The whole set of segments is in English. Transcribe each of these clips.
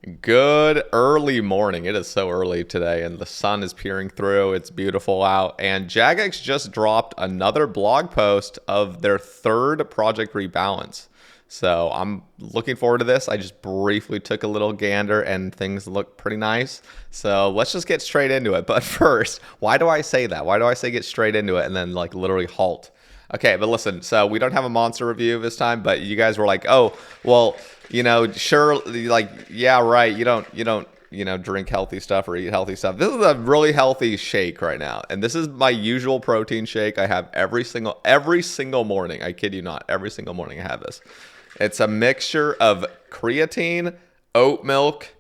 Good early morning. It is so early today, and the sun is peering through. It's beautiful out. And Jagex just dropped another blog post of their third Project Rebalance. So I'm looking forward to this. I just briefly took a little gander, and things look pretty nice. So let's just get straight into it. But first, why do I say that? Why do I say get straight into it and then like literally halt? Okay, but listen, so we don't have a monster review this time, but you guys were like, oh, well, sure, like, yeah, right, you don't, drink healthy stuff or eat healthy stuff. This is a really healthy shake right now, and this is my usual protein shake I have every single morning. I kid you not, every single morning I have this. It's a mixture of creatine, oat milk,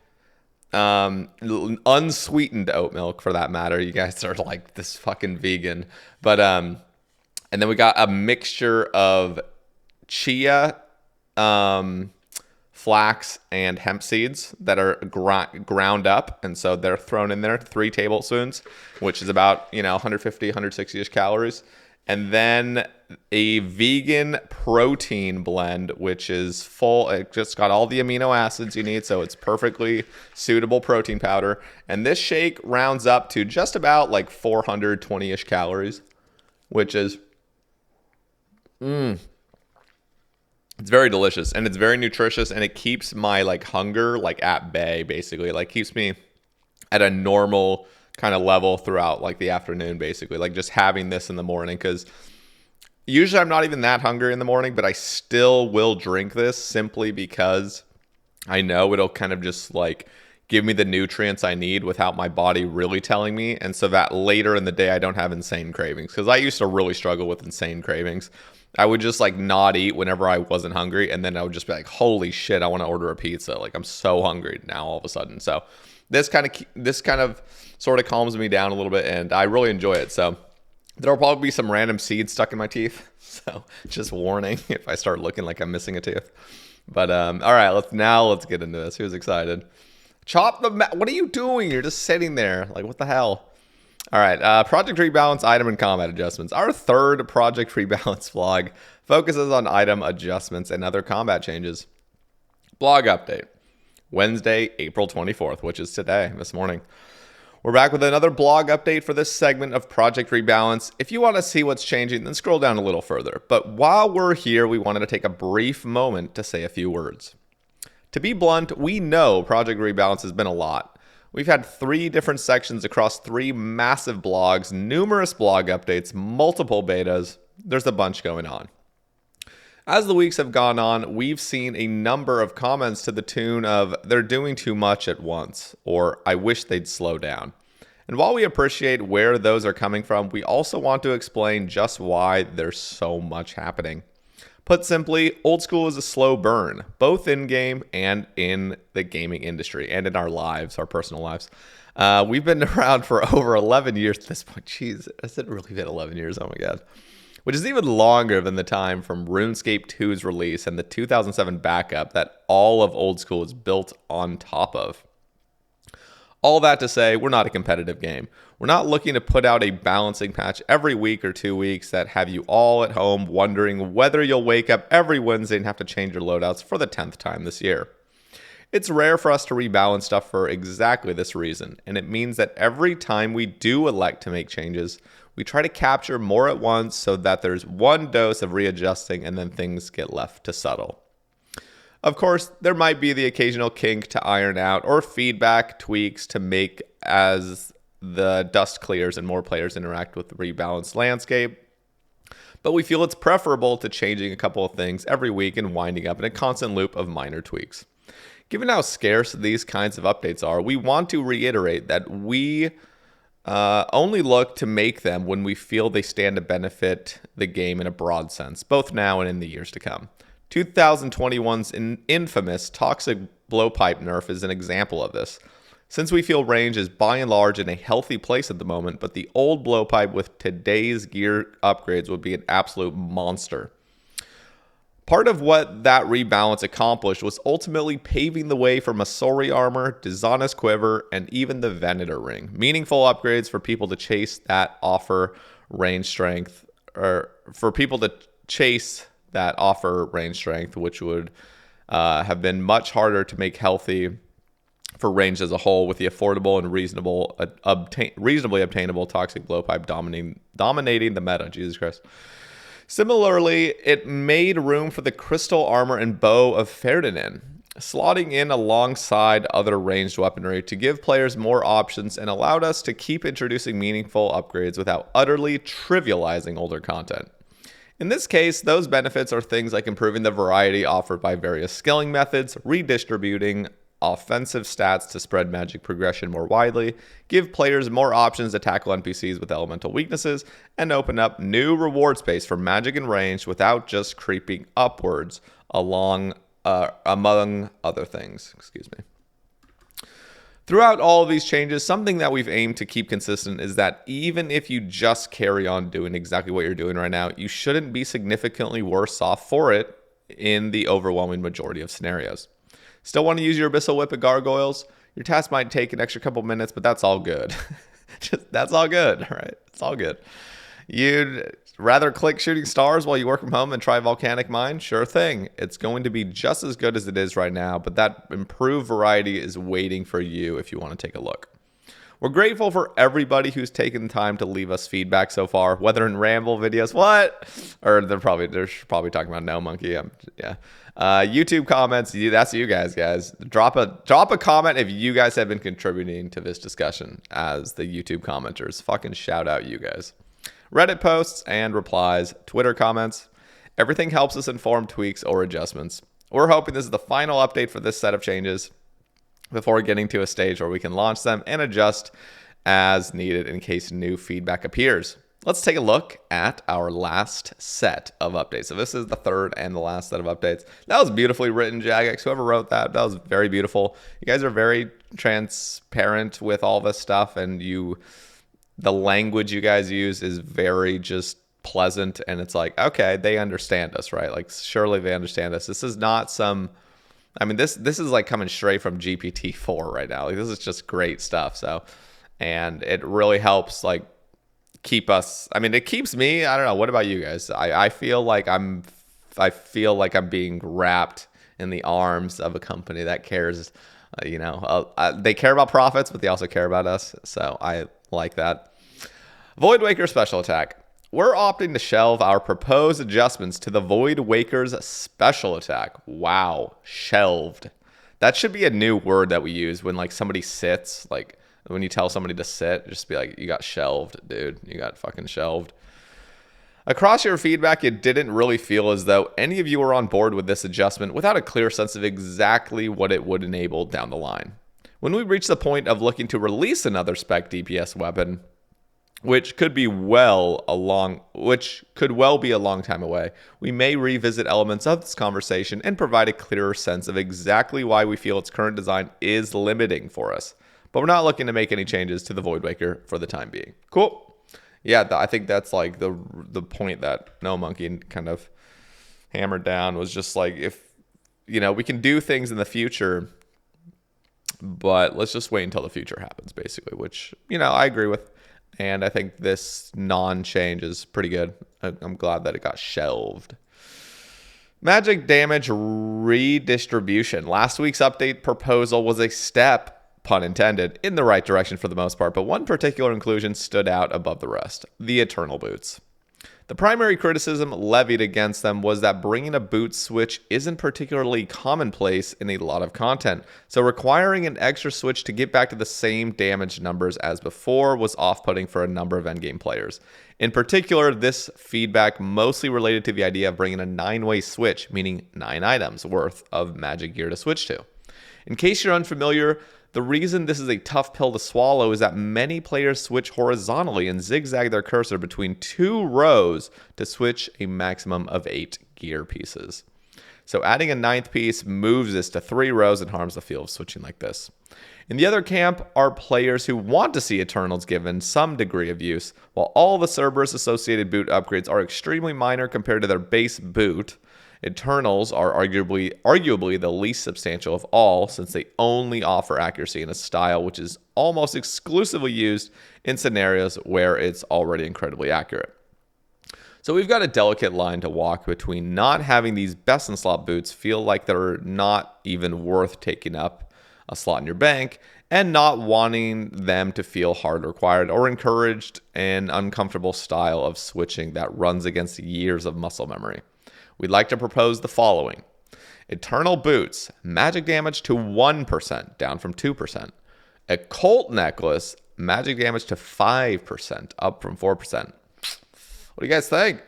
unsweetened oat milk for that matter. You guys are like this fucking vegan, but and then we got a mixture of chia, flax, and hemp seeds that are ground up. And so they're thrown in there, 3 tablespoons, which is about, 150, 160-ish calories. And then a vegan protein blend, which is full. It just got all the amino acids you need, so it's perfectly suitable protein powder. And this shake rounds up to just about like 420-ish calories, which is... it's very delicious, and it's very nutritious, and it keeps my like hunger like at bay, basically. Like keeps me at a normal kind of level throughout like the afternoon, basically. Like just having this in the morning, because usually I'm not even that hungry in the morning, but I still will drink this simply because I know it'll kind of just like give me the nutrients I need without my body really telling me. And so that later in the day, I don't have insane cravings, because I used to really struggle with insane cravings. I would just like not eat whenever I wasn't hungry, and then I would just be like, holy shit, I want to order a pizza. Like I'm so hungry now all of a sudden. So this kind of sort of calms me down a little bit, and I really enjoy it. So there'll probably be some random seeds stuck in my teeth. So just warning if I start looking like I'm missing a tooth. But all right, let's get into this. Who's excited? Chop the what are you doing? You're just sitting there. Like, what the hell? All right, Project Rebalance item and combat adjustments. Our third Project Rebalance vlog focuses on item adjustments and other combat changes. Blog update. Wednesday, April 24th, which is today, this morning. We're back with another blog update for this segment of Project Rebalance. If you want to see what's changing, then scroll down a little further. But while we're here, we wanted to take a brief moment to say a few words. To be blunt, we know Project Rebalance has been a lot. We've had 3 different sections across 3 massive blogs, numerous blog updates, multiple betas. There's a bunch going on. As the weeks have gone on, we've seen a number of comments to the tune of, they're doing too much at once, or I wish they'd slow down. And while we appreciate where those are coming from, we also want to explain just why there's so much happening. Put simply, old school is a slow burn, both in-game and in the gaming industry, and in our lives, our personal lives. We've been around for over 11 years at this point. Jeez, has it really been 11 years? Oh my god. Which is even longer than the time from RuneScape 2's release and the 2007 backup that all of old school is built on top of. All that to say, we're not a competitive game. We're not looking to put out a balancing patch every week or 2 weeks that have you all at home wondering whether you'll wake up every Wednesday and have to change your loadouts for the 10th time this year. It's rare for us to rebalance stuff for exactly this reason, and it means that every time we do elect to make changes, we try to capture more at once so that there's one dose of readjusting and then things get left to settle. Of course, there might be the occasional kink to iron out or feedback tweaks to make as the dust clears and more players interact with the rebalanced landscape. But we feel it's preferable to changing a couple of things every week and winding up in a constant loop of minor tweaks. Given how scarce these kinds of updates are, we want to reiterate that we only look to make them when we feel they stand to benefit the game in a broad sense, both now and in the years to come. 2021's infamous toxic blowpipe nerf is an example of this. Since we feel range is by and large in a healthy place at the moment, but the old blowpipe with today's gear upgrades would be an absolute monster. Part of what that rebalance accomplished was ultimately paving the way for Masori armor, Dishonest quiver, and even the Venator ring. Meaningful upgrades for people to chase that offer range strength, or for people to chase that offer range strength, which would have been much harder to make healthy for range as a whole, with the affordable and reasonably obtainable toxic blowpipe dominating the meta. Jesus Christ. Similarly, it made room for the crystal armor and bow of Ferdinand, slotting in alongside other ranged weaponry to give players more options and allowed us to keep introducing meaningful upgrades without utterly trivializing older content. In this case, those benefits are things like improving the variety offered by various skilling methods, redistributing offensive stats to spread magic progression more widely, give players more options to tackle NPCs with elemental weaknesses, and open up new reward space for magic and range without just creeping upwards among other things. Excuse me. Throughout all of these changes, something that we've aimed to keep consistent is that even if you just carry on doing exactly what you're doing right now, you shouldn't be significantly worse off for it in the overwhelming majority of scenarios. Still want to use your Abyssal Whip at Gargoyles? Your task might take an extra couple minutes, but that's all good. That's all good, right? It's all good. You'd rather click Shooting Stars while you work from home and try Volcanic Mine? Sure thing. It's going to be just as good as it is right now, but that improved variety is waiting for you if you want to take a look. We're grateful for everybody who's taken the time to leave us feedback so far, whether in Ramble videos, or they're probably talking about No Monkey. YouTube comments, that's you guys. Drop a comment if you guys have been contributing to this discussion as the YouTube commenters. Fucking shout out you guys. Reddit posts and replies, Twitter comments. Everything helps us inform tweaks or adjustments. We're hoping this is the final update for this set of changes before getting to a stage where we can launch them and adjust as needed in case new feedback appears. Let's take a look at our last set of updates. So this is the third and the last set of updates. That was beautifully written, Jagex. Whoever wrote that was very beautiful. You guys are very transparent with all this stuff, and the language you guys use is very just pleasant, and it's like, okay, they understand us, right? Like, surely they understand us. This is not this is like coming straight from GPT-4 right now. Like, this is just great stuff. So, and it really helps like keep us. It keeps me. I don't know. What about you guys? I feel like I'm being wrapped in the arms of a company that cares. They care about profits, but they also care about us. So I like that. Voidwaker special attack. We're opting to shelve our proposed adjustments to the Voidwaker's special attack. Wow, shelved. That should be a new word that we use when like somebody sits, like when you tell somebody to sit, just be like, you got shelved, dude. You got fucking shelved. Across your feedback, it didn't really feel as though any of you were on board with this adjustment without a clear sense of exactly what it would enable down the line. When we reach the point of looking to release another spec DPS weapon, which could well be a long time away, we may revisit elements of this conversation and provide a clearer sense of exactly why we feel its current design is limiting for us. But we're not looking to make any changes to the Voidwaker for the time being. Cool. Yeah, I think that's like the point that No Monkey kind of hammered down, was just like, if we can do things in the future, but let's just wait until the future happens, basically, which I agree with. And I think this non-change is pretty good. I'm glad that it got shelved. Magic damage redistribution. Last week's update proposal was a step, pun intended, in the right direction for the most part, but one particular inclusion stood out above the rest: the Eternal Boots. The primary criticism levied against them was that bringing a boot switch isn't particularly commonplace in a lot of content, so requiring an extra switch to get back to the same damage numbers as before was off-putting for a number of endgame players. In particular, this feedback mostly related to the idea of bringing a 9-way switch, meaning 9 items worth of magic gear to switch to. In case you're unfamiliar, the reason this is a tough pill to swallow is that many players switch horizontally and zigzag their cursor between 2 rows to switch a maximum of 8 gear pieces. So adding a 9th piece moves this to 3 rows and harms the feel of switching like this. In the other camp are players who want to see Eternals given some degree of use. While all the Cerberus associated boot upgrades are extremely minor compared to their base boot, Eternals are arguably the least substantial of all, since they only offer accuracy in a style which is almost exclusively used in scenarios where it's already incredibly accurate. So we've got a delicate line to walk between not having these best-in-slot boots feel like they're not even worth taking up a slot in your bank, and not wanting them to feel hard required or encouraged an uncomfortable style of switching that runs against years of muscle memory. We'd like to propose the following. Eternal Boots, magic damage to 1%, down from 2%. Occult Necklace, magic damage to 5%, up from 4%. What do you guys think?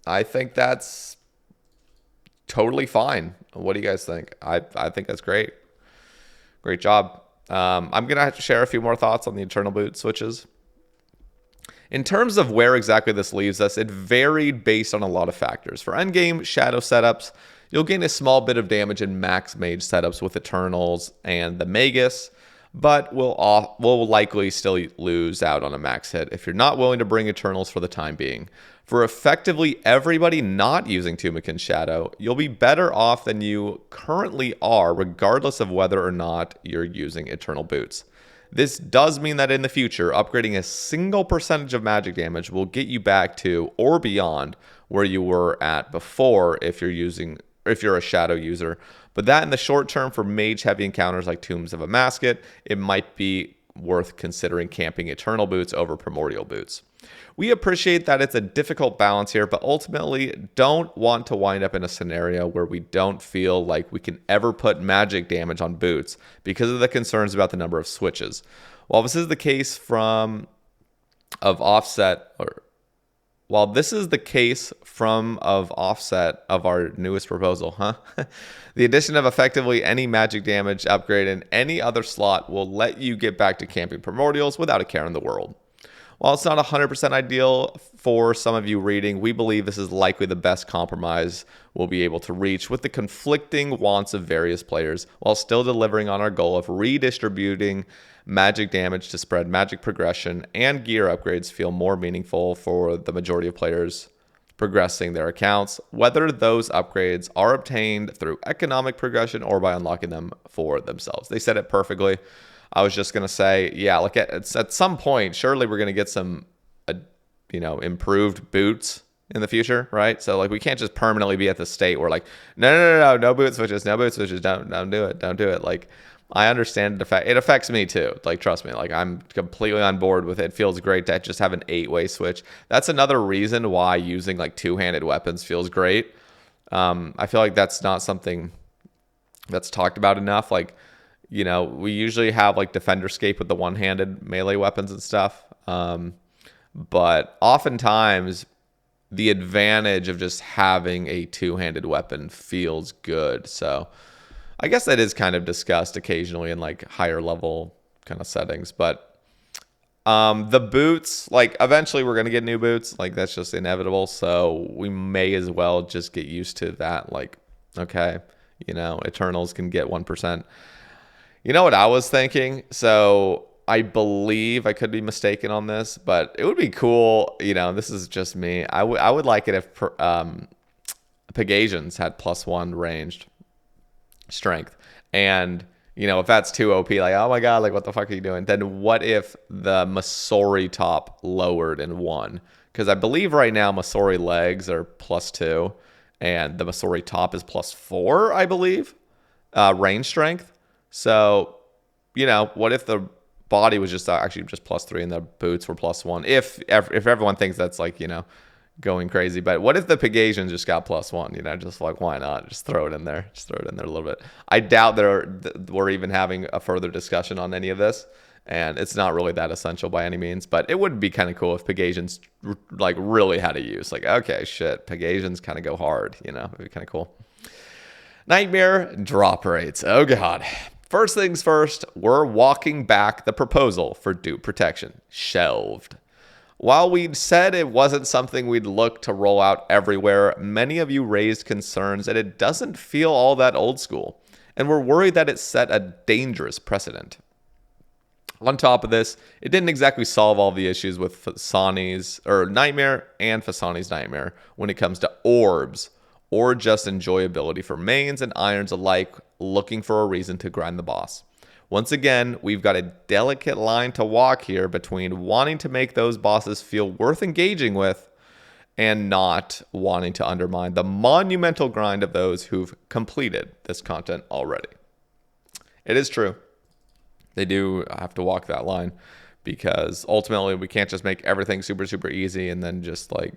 I think that's totally fine. What do you guys think? I think that's great. Great job. I'm going to have to share a few more thoughts on the Eternal Boot switches. In terms of where exactly this leaves us, it varied based on a lot of factors. For endgame Shadow setups, you'll gain a small bit of damage in max mage setups with Eternals and the Magus, but will likely still lose out on a max hit if you're not willing to bring Eternals for the time being. For effectively everybody not using Tumikin Shadow, you'll be better off than you currently are, regardless of whether or not you're using Eternal Boots. This does mean that in the future, upgrading a single percentage of magic damage will get you back to or beyond where you were at before if you're a Shadow user. But that in the short term for mage-heavy encounters like Tombs of a Masket, it might be worth considering camping Eternal Boots over Primordial Boots. We appreciate that it's a difficult balance here, but ultimately don't want to wind up in a scenario where we don't feel like we can ever put magic damage on boots because of the concerns about the number of switches. While this is the case of offset of our newest proposal, the addition of effectively any magic damage upgrade in any other slot will let you get back to camping Primordials without a care in the world. While it's not 100% ideal for some of you reading, we believe this is likely the best compromise we'll be able to reach with the conflicting wants of various players while still delivering on our goal of redistributing magic damage to spread magic progression and gear upgrades feel more meaningful for the majority of players progressing their accounts, whether those upgrades are obtained through economic progression or by unlocking them for themselves. They said it perfectly. I was just going to say, yeah, like at some point, surely we're going to get some, improved boots in the future, right? So like we can't just permanently be at the state where like, no boot switches, don't do it. Like I understand it affects me too. Like trust me, like I'm completely on board with it. It feels great to just have an 8-way switch. That's another reason why using like two-handed weapons feels great. I feel like that's not something that's talked about enough. Like, we usually have like Defenderscape with the one-handed melee weapons and stuff. But oftentimes the advantage of just having a two-handed weapon feels good. So I guess that is kind of discussed occasionally in like higher level kind of settings. But the boots, like eventually we're going to get new boots. Like that's just inevitable. So we may as well just get used to that. Like, okay, Eternals can get 1%. You know what I was thinking? So I believe, I could be mistaken on this, but it would be cool. This is just me. I would like it if Pegasians had +1 ranged strength. And, if that's too OP, like, oh my God, like what the fuck are you doing? Then what if the Masori top lowered in 1? Because I believe right now Masori legs are +2 and the Masori top is +4, I believe, range strength. So, what if the body was just actually just +3 and the boots were +1? If everyone thinks that's like, going crazy. But what if the Pegasians just got +1? Just like, why not? Just throw it in there. Just throw it in there a little bit. I doubt we're even having a further discussion on any of this. And it's not really that essential by any means. But it would be kind of cool if Pegasians like really had a use. Like, okay, shit, Pegasians kind of go hard. It'd be kind of cool. Nightmare drop rates. Oh, God. First things first, we're walking back the proposal for Dup Protection. Shelved. While we'd said it wasn't something we'd look to roll out everywhere, many of you raised concerns that it doesn't feel all that old school, and were worried that it set a dangerous precedent. On top of this, it didn't exactly solve all the issues with Fasani's or Nightmare and Fasani's Nightmare when it comes to orbs, or just enjoyability for mains and irons alike looking for a reason to grind the boss. Once again, we've got a delicate line to walk here between wanting to make those bosses feel worth engaging with and not wanting to undermine the monumental grind of those who've completed this content already. It is true. They do have to walk that line, because ultimately we can't just make everything super, super easy and then just like,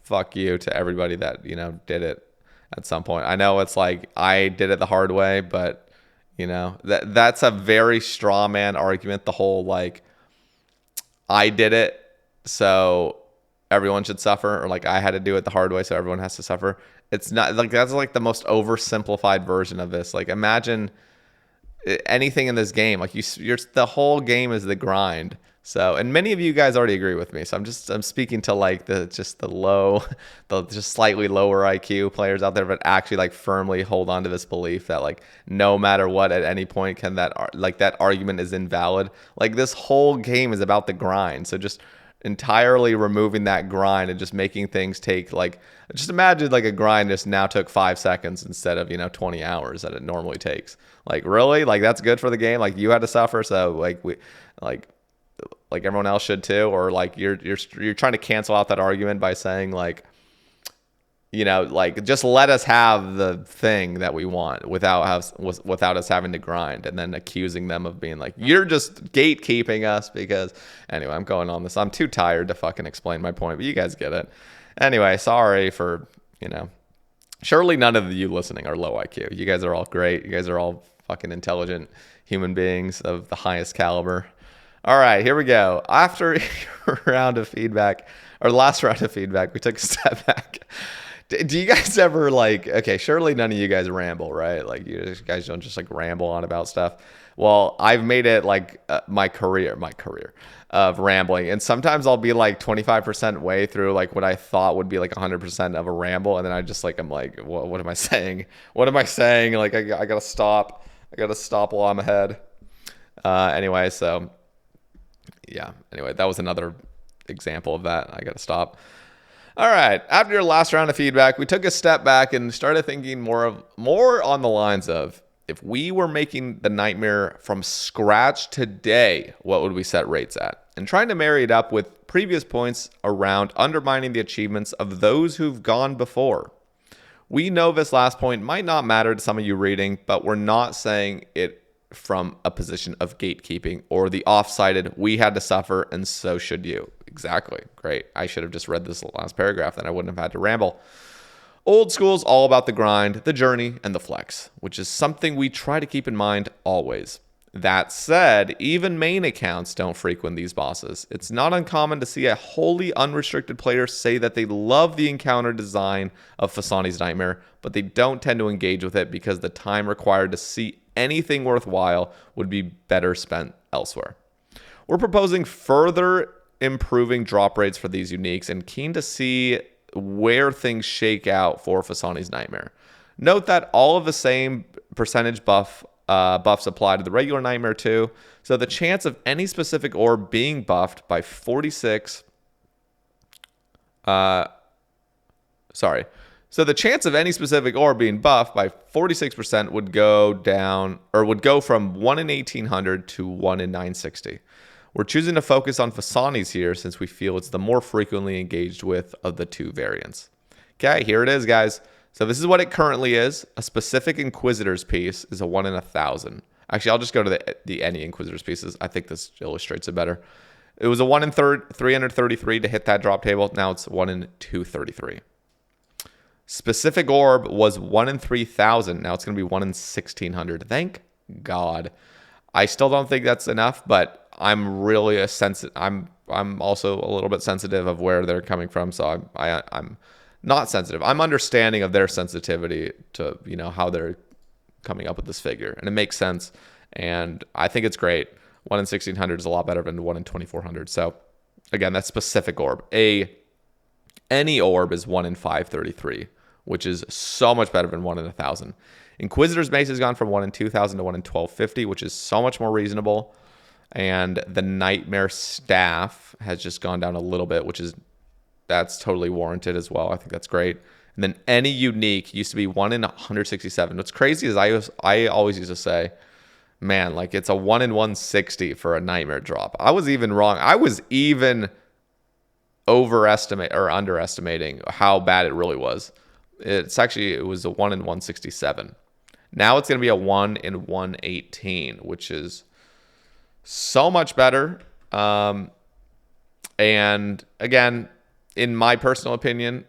fuck you to everybody that, did it at some point. I know it's like I did it the hard way, but that's a very straw man argument. The whole like I did it, so everyone should suffer, or like I had to do it the hard way, so everyone has to suffer. It's not like that's like the most oversimplified version of this. Like imagine anything in this game, like you're the whole game is the grind. So, and many of you guys already agree with me. So I'm speaking to like the just slightly lower IQ players out there, but actually like firmly hold on to this belief that like no matter what, at any point can that argument is invalid. Like this whole game is about the grind. So just entirely removing that grind and just making things take like, just imagine like a grind just now took 5 seconds instead of 20 hours that it normally takes. Like really, like that's good for the game. Like you had to suffer, so like we like everyone else should too. Or like you're trying to cancel out that argument by saying like, like just let us have the thing that we want without us having to grind, and then accusing them of being like, you're just gatekeeping us. Because anyway, I'm going on this. I'm too tired to fucking explain my point, but you guys get it. Anyway, sorry for, surely none of you listening are low IQ. You guys are all great. You guys are all fucking intelligent human beings of the highest caliber. All right, here we go. After round of feedback, or last round of feedback, we took a step back. Do you guys ever like, okay, surely none of you guys ramble, right? Like you guys don't just like ramble on about stuff. Well, I've made it like my career of rambling. And sometimes I'll be like 25% way through like what I thought would be like 100% of a ramble. And then I'm like, what am I saying? What am I saying? Like I gotta stop. I gotta stop while I'm ahead. Anyway, so yeah. Anyway, that was another example of that. I gotta stop. All right. After your last round of feedback, we took a step back and started thinking more on the lines of, if we were making the Nightmare from scratch today, what would we set rates at? And trying to marry it up with previous points around undermining the achievements of those who've gone before. We know this last point might not matter to some of you reading, but we're not saying it from a position of gatekeeping or the off-sided, we had to suffer and so should you. Exactly. Great. I should have just read this last paragraph, then I wouldn't have had to ramble. Old school's all about the grind, the journey, and the flex, which is something we try to keep in mind always. That said, even main accounts don't frequent these bosses. It's not uncommon to see a wholly unrestricted player say that they love the encounter design of Fasani's Nightmare, but they don't tend to engage with it because the time required to see anything worthwhile would be better spent elsewhere. We're proposing further improving drop rates for these uniques and keen to see where things shake out for Fasani's Nightmare. Note that all of the same percentage buffs apply to the regular Nightmare too, so the chance of any specific orb being buffed by 46 So the chance of any specific orb being buffed by 46% would go down, or would go from 1 in 1800 to 1 in 960. We're choosing to focus on Fasani's here since we feel it's the more frequently engaged with of the two variants. Okay, here it is, guys. So this is what it currently is. A specific Inquisitor's piece is a 1 in 1,000. Actually, I'll just go to the any Inquisitor's pieces. I think this illustrates it better. It was a 1 in 333 to hit that drop table. Now it's 1 in 233. Specific orb was 1 in 3,000. Now it's going to be 1 in 1,600. Thank God. I still don't think that's enough, but I'm really I'm also a little bit sensitive of where they're coming from, so I'm not sensitive. I'm understanding of their sensitivity to how they're coming up with this figure, and it makes sense. And I think it's great. 1 in 1,600 is a lot better than 1 in 2,400. So again, that's specific orb. Any orb is 1 in 533, which is so much better than 1 in 1,000. Inquisitor's Mace has gone from 1 in 2,000 to 1 in 1,250, which is so much more reasonable. And the Nightmare Staff has just gone down a little bit, that's totally warranted as well. I think that's great. And then any unique used to be 1 in 167. What's crazy is I always used to say, man, like it's a 1 in 160 for a Nightmare drop. I was even wrong. I was even underestimating how bad it really was. It was a 1 in 167. Now it's going to be a 1 in 118, which is so much better. And again, in my personal opinion,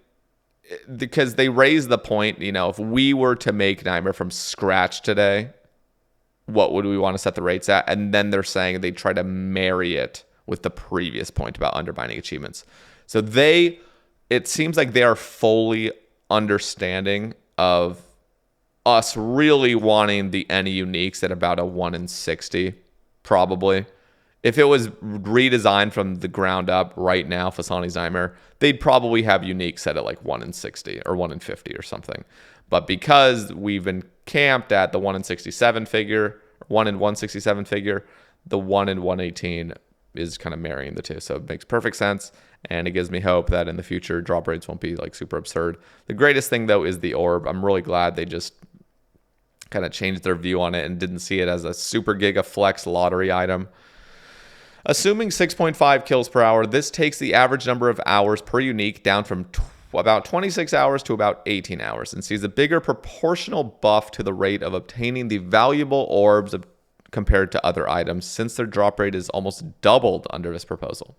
because they raise the point, if we were to make Nightmare from scratch today, what would we want to set the rates at? And then they're saying they try to marry it with the previous point about undermining achievements. So it seems like they are fully understanding of us really wanting the any uniques at about a 1 in 60, probably. If it was redesigned from the ground up right now, Fasani's Nightmare, they'd probably have unique set at like 1 in 60 or 1 in 50 or something. But because we've been camped at the 1 in 67 figure, 1 in 167 figure, the 1 in 118 is kind of marrying the two. So it makes perfect sense. And it gives me hope that in the future, drop rates won't be like super absurd. The greatest thing, though, is the orb. I'm really glad they just kind of changed their view on it and didn't see it as a super giga flex lottery item. Assuming 6.5 kills per hour, this takes the average number of hours per unique down from about 26 hours to about 18 hours and sees a bigger proportional buff to the rate of obtaining the valuable orbs compared to other items, since their drop rate is almost doubled under this proposal.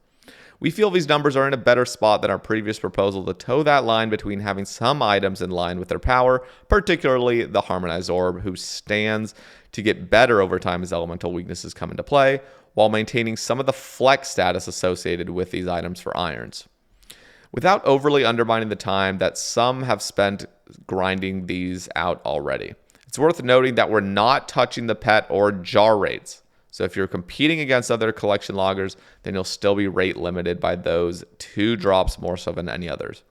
We feel these numbers are in a better spot than our previous proposal to toe that line between having some items in line with their power, particularly the Harmonized Orb, who stands to get better over time as elemental weaknesses come into play, while maintaining some of the flex status associated with these items for irons. Without overly undermining the time that some have spent grinding these out already. It's worth noting that we're not touching the pet or jar rates. So if you're competing against other collection loggers, then you'll still be rate limited by those 2 drops more so than any others.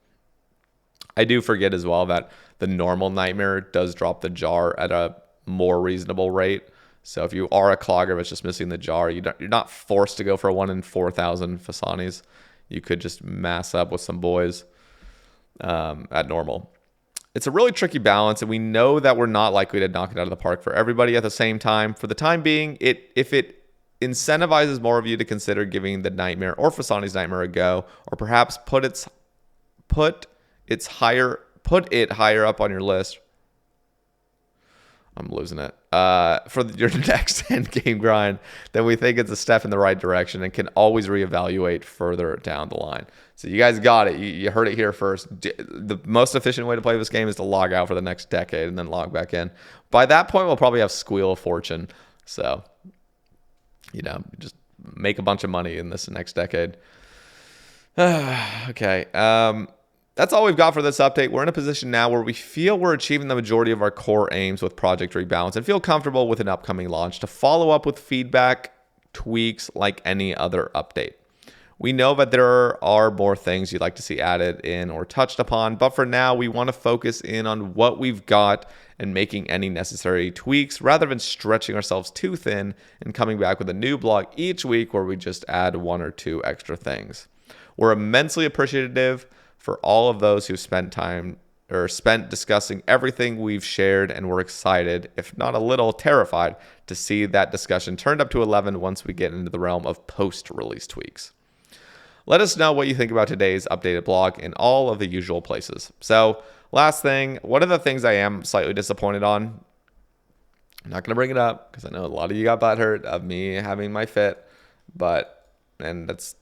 I do forget as well that the normal Nightmare does drop the jar at a more reasonable rate. So if you are a clogger that's just missing the jar, you're not forced to go for a 1 in 4,000 Fasanis. You could just mass up with some boys at normal. It's a really tricky balance, and we know that we're not likely to knock it out of the park for everybody at the same time. For the time being, if it incentivizes more of you to consider giving the Nightmare or Fasani's Nightmare a go, or perhaps put it higher up on your list. I'm losing it. For your next end game grind, then we think it's a step in the right direction and can always reevaluate further down the line. So you guys got it. You heard it here first. The most efficient way to play this game is to log out for the next decade and then log back in. By that point, we'll probably have Squeal of Fortune. So, just make a bunch of money in this next decade. Okay. That's all we've got for this update. We're in a position now where we feel we're achieving the majority of our core aims with Project Rebalance and feel comfortable with an upcoming launch to follow up with feedback, tweaks like any other update. We know that there are more things you'd like to see added in or touched upon, but for now, we want to focus in on what we've got and making any necessary tweaks rather than stretching ourselves too thin and coming back with a new blog each week where we just add 1 or 2 extra things. We're immensely appreciative for all of those who spent discussing everything we've shared, and we're excited, if not a little terrified, to see that discussion turned up to 11 once we get into the realm of post-release tweaks. Let us know what you think about today's updated blog in all of the usual places. So, last thing, one of the things I am slightly disappointed on, I'm not going to bring it up because I know a lot of you got butthurt of me having my fit, and that's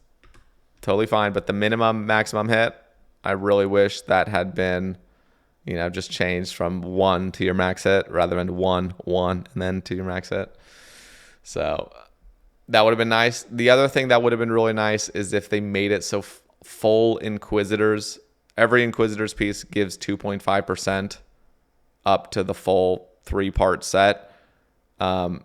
totally fine, but the maximum hit, I really wish that had been, just changed from 1 to your max hit rather than 1, and then to your max hit. So that would have been nice. The other thing that would have been really nice is if they made it so full Inquisitors, every Inquisitor's piece gives 2.5% up to the full 3-part set of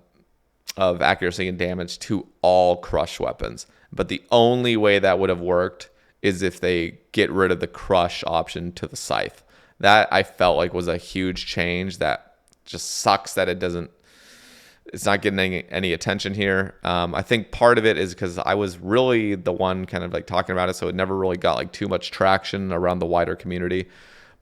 accuracy and damage to all crush weapons. But the only way that would have worked is if they get rid of the crush option to the scythe. That I felt like was a huge change that just sucks that it's not getting any attention here. I think part of it is because I was really the one kind of like talking about it, so it never really got like too much traction around the wider community.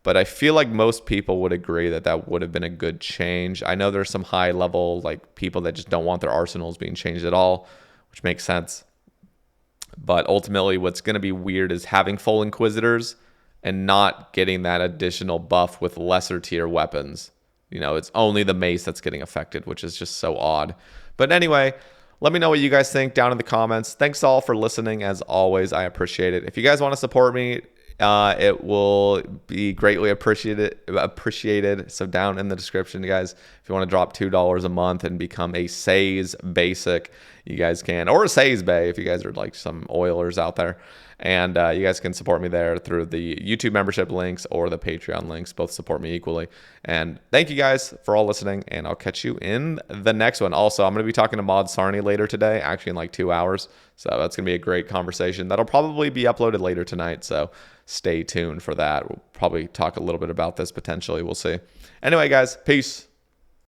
But I feel like most people would agree that would have been a good change. I know there's some high level like people that just don't want their arsenals being changed at all, which makes sense. But ultimately, what's going to be weird is having full Inquisitors and not getting that additional buff with lesser tier weapons. It's only the mace that's getting affected, which is just so odd. But anyway, Let me know what you guys think down in the comments. Thanks all for listening. As always, I appreciate it. If you guys want to support me, it will be greatly appreciated. So down in the description, guys, if you want to drop $2 a month and become a Says Basic, you guys can, or a Says Bay if you guys are like some oilers out there. And you guys can support me there through the YouTube membership links or the Patreon links. Both support me equally. And thank you guys for all listening, and I'll catch you in the next one. Also, I'm going to be talking to Mod Sarni later today, actually in like 2 hours. So that's going to be a great conversation. That'll probably be uploaded later tonight, so stay tuned for that. We'll probably talk a little bit about this potentially. We'll see. Anyway, guys, peace.